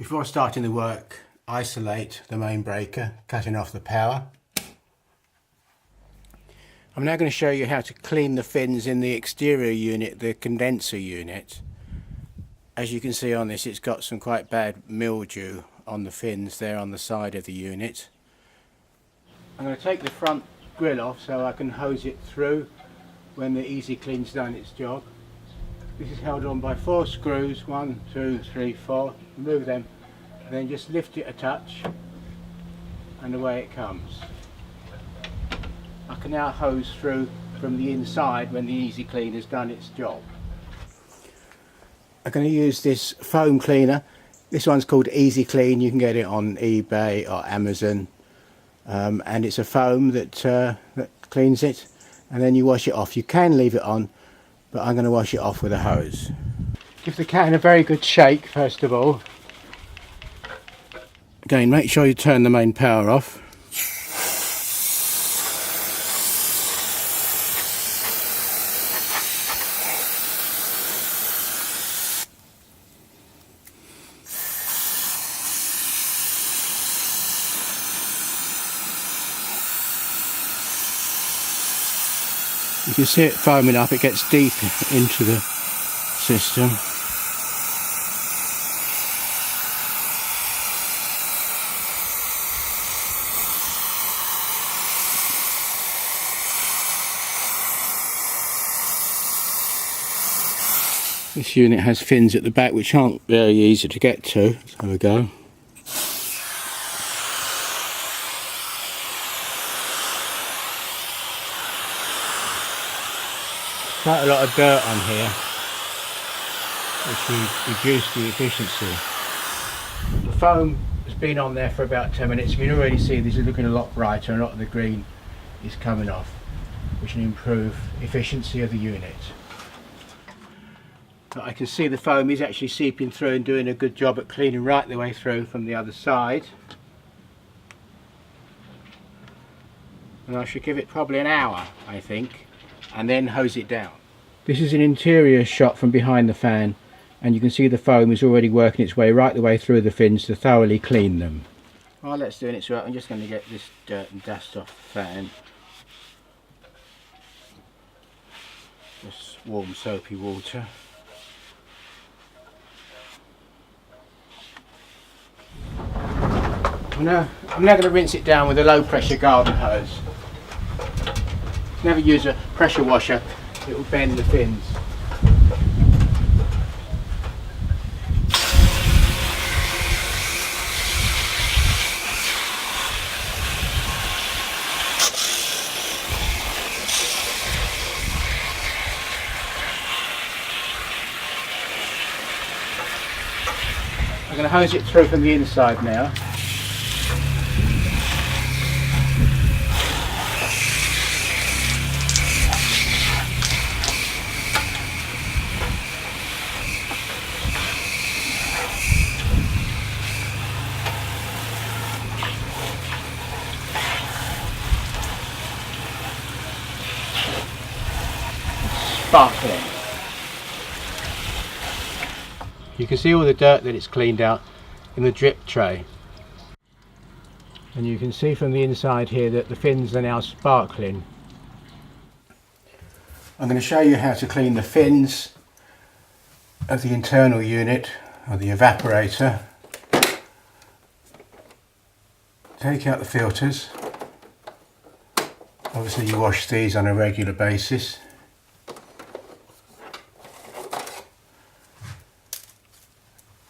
Before starting the work, isolate the main breaker, cutting off the power. I'm now going to show you how to clean the fins in the exterior unit, the condenser unit. As you can see on this, it's got some quite bad mildew on the fins there on the side of the unit. I'm going to take the front grill off so I can hose it through when the Easy Clean's done its job. This is held on by 4 screws, 1, 2, 3, 4. Remove them, and then just lift it a touch, and away it comes. I can now hose through from the inside when the Easy Clean has done its job. I'm going to use this foam cleaner. This one's called Easy Clean. You can get it on eBay or Amazon, and it's a foam that cleans it, and then you wash it off. You can leave it on, but I'm going to wash it off with a hose. Give the can a very good shake first of all. Again, make sure you turn the main power off. You can see it foaming up, it gets deep into the system. This unit has fins at the back which aren't very easy to get to. There we go. Quite a lot of dirt on here, which will reduce the efficiency. The foam has been on there for about 10 minutes. You can already see this is looking a lot brighter and a lot of the green is coming off, which will improve efficiency of the unit. But I can see the foam is actually seeping through and doing a good job at cleaning right the way through from the other side. And I should give it probably an hour, I think, and then hose it down. This is an interior shot from behind the fan, and you can see the foam is already working its way right the way through the fins to thoroughly clean them. While that's doing its work, I'm just going to get this dirt and dust off the fan. Just warm soapy water. I'm now going to rinse it down with a low pressure garden hose. Never use a pressure washer, it will bend the fins. I'm going to hose it through from the inside now. Sparkling. You can see all the dirt that it's cleaned out in the drip tray, and you can see from the inside here that the fins are now sparkling. I'm going to show you how to clean the fins of the internal unit or the evaporator. Take out the filters. Obviously you wash these on a regular basis.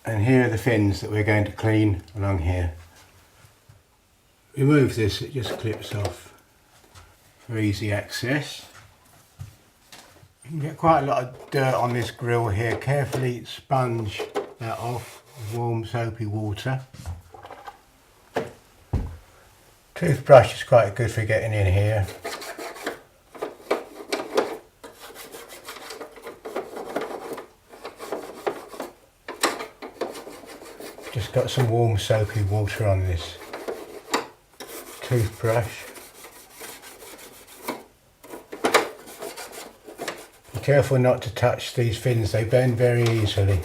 And here are the fins that we're going to clean along here. Remove this, it just clips off for easy access. You can get quite a lot of dirt on this grill here. Carefully sponge that off with warm soapy water. Toothbrush is quite good for getting in here. Just got some warm soapy water on this toothbrush. Be careful not to touch these fins, they bend very easily.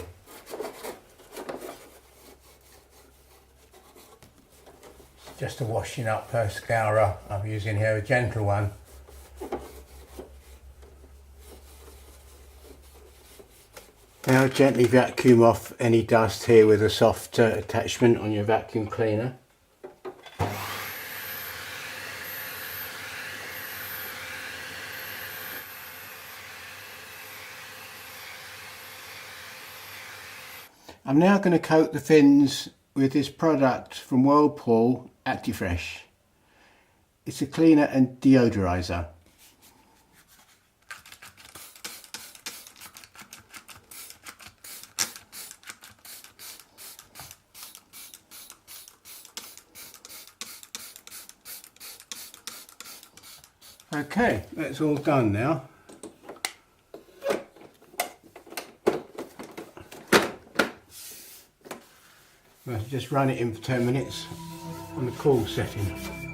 just a washing up scourer. I'm using here a gentle one. Now gently vacuum off any dust here with a soft attachment on your vacuum cleaner. I'm now going to coat the fins with this product from Whirlpool, Actifresh. It's a cleaner and deodorizer. Okay, that's all done now. Just run it in for 10 minutes on the cool setting.